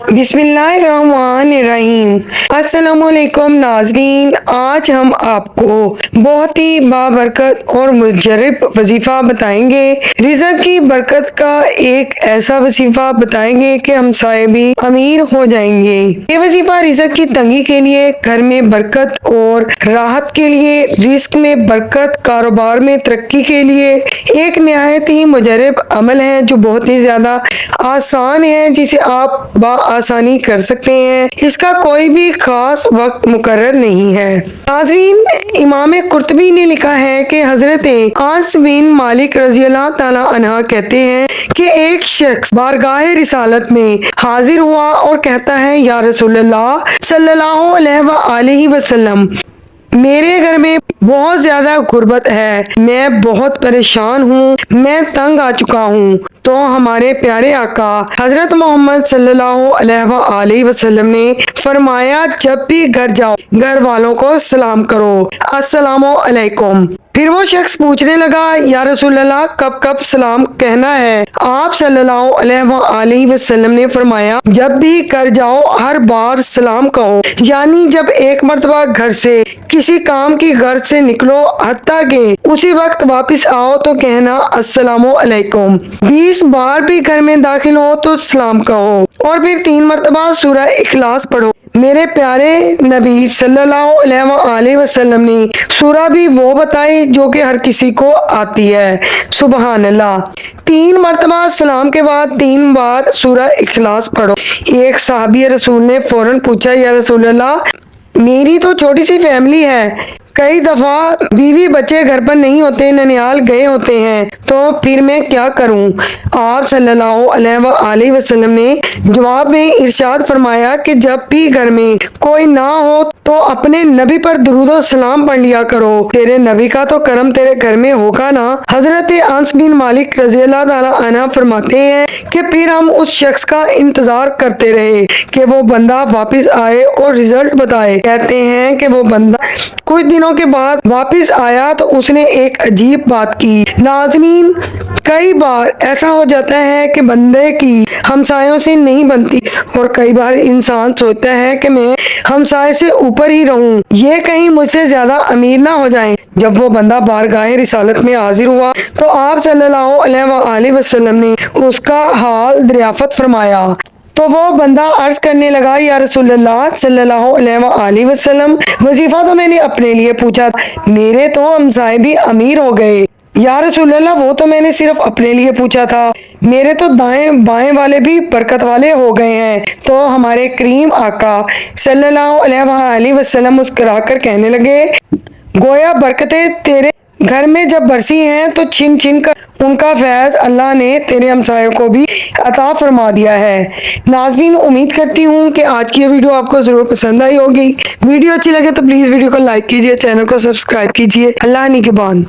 بسم اللہ الرحمن الرحیم۔ السلام علیکم ناظرین، آج ہم آپ کو بہت ہی بابرکت اور مجرب وظیفہ بتائیں گے۔ رزق کی برکت کا ایک ایسا وظیفہ بتائیں گے کہ ہمسائے بھی امیر ہو جائیں گے۔ یہ وظیفہ رزق کی تنگی کے لیے، گھر میں برکت اور راحت کے لیے، رزق میں برکت، کاروبار میں ترقی کے لیے ایک نہایت ہی مجرب عمل ہے جو بہت ہی زیادہ آسان ہے، جسے آپ آسانی کر سکتے ہیں۔ اس کا کوئی بھی خاص وقت مقرر نہیں ہے۔ ناظرین، امام قرطبی نے لکھا ہے کہ حضرت انس بن مالک رضی اللہ تعالی عنہ کہتے ہیں کہ ایک شخص بارگاہ رسالت میں حاضر ہوا اور کہتا ہے، یا رسول اللہ صلی اللہ علیہ وآلہ وسلم، میرے گھر میں بہت زیادہ غربت ہے، میں بہت پریشان ہوں، میں تنگ آ چکا ہوں۔ تو ہمارے پیارے آقا حضرت محمد صلی اللہ علیہ وآلہ وسلم نے فرمایا، جب بھی گھر جاؤ گھر والوں کو سلام کرو، السلام علیکم۔ پھر وہ شخص پوچھنے لگا، یا رسول اللہ، کب کب سلام کہنا ہے؟ آپ صلی اللہ علیہ وآلہ وسلم نے فرمایا، جب بھی گھر جاؤ ہر بار سلام کہو، یعنی جب ایک مرتبہ گھر سے کسی کام کی غرض سے نکلو، حتیٰ کہ اسی وقت واپس آؤ تو کہنا السلام علیکم۔ 20 بار بھی گھر میں داخل ہو تو سلام کہو، اور پھر 3 مرتبہ سورہ اخلاص پڑھو۔ میرے پیارے نبی صلی اللہ علیہ وآلہ وسلم نے سورہ بھی وہ بتائی جو کہ ہر کسی کو آتی ہے، سبحان اللہ۔ 3 مرتبہ سلام کے بعد 3 بار سورہ اخلاص پڑھو۔ ایک صحابی رسول نے فوراً پوچھا، یا رسول اللہ، میری تو چھوٹی سی فیملی ہے، کئی دفعہ بیوی بچے گھر پر نہیں ہوتے، ننیال گئے ہوتے ہیں، تو پھر میں کیا کروں؟ آپ صلی اللہ علیہ وآلہ وسلم نے جواب میں ارشاد فرمایا کہ جب بھی گھر میں کوئی نہ ہو تو اپنے نبی پر درود و سلام پڑھ لیا کرو، تیرے نبی کا تو کرم تیرے گھر میں ہوگا نا۔ حضرت انس بن مالک رضی اللہ تعالی عنہ فرماتے ہیں کہ پھر ہم اس شخص کا انتظار کرتے رہے کہ وہ بندہ واپس آئے اور رزلٹ بتائے۔ کہتے ہیں کہ وہ بندہ کچھ دنوں کے بعد واپس آیا تو اس نے ایک عجیب بات کی۔ ناظرین، کئی بار ایسا ہو جاتا ہے کہ بندے کی ہمسایوں سے نہیں بنتی، اور کئی بار انسان سوچتا ہے کہ میں ہمسائے سے اوپر ہی رہوں، یہ کہیں مجھ سے زیادہ امیر نہ ہو جائیں۔ جب وہ بندہ بارگاہ رسالت میں حاضر ہوا تو آپ صلی اللہ علیہ وآلہ وسلم نے اس کا حال دریافت فرمایا۔ تو وہ بندہ عرض کرنے لگا، یا رسول اللہ صلی اللہ علیہ وآلہ وسلم، وظیفہ تو میں نے اپنے لیے پوچھا تھا، میرے تو ہمسائے بھی امیر ہو گئے۔ یا رسول اللہ، وہ تو میں نے صرف اپنے لیے پوچھا تھا، میرے تو دائیں بائیں والے بھی برکت والے ہو گئے ہیں۔ تو ہمارے کریم آقا صلی اللہ علیہ وآلہ وسلم مسکرا کر کہنے لگے، گویا برکتیں تیرے گھر میں جب برسی ہیں تو چھن چھن کر ان کا فیض اللہ نے تیرے ہمسایوں کو بھی عطا فرما دیا ہے۔ ناظرین، امید کرتی ہوں کہ آج کی یہ ویڈیو آپ کو ضرور پسند آئی ہوگی۔ ویڈیو اچھی لگے تو پلیز ویڈیو کو لائک کیجیے، چینل کو سبسکرائب کیجیے۔ اللہ نگہبان۔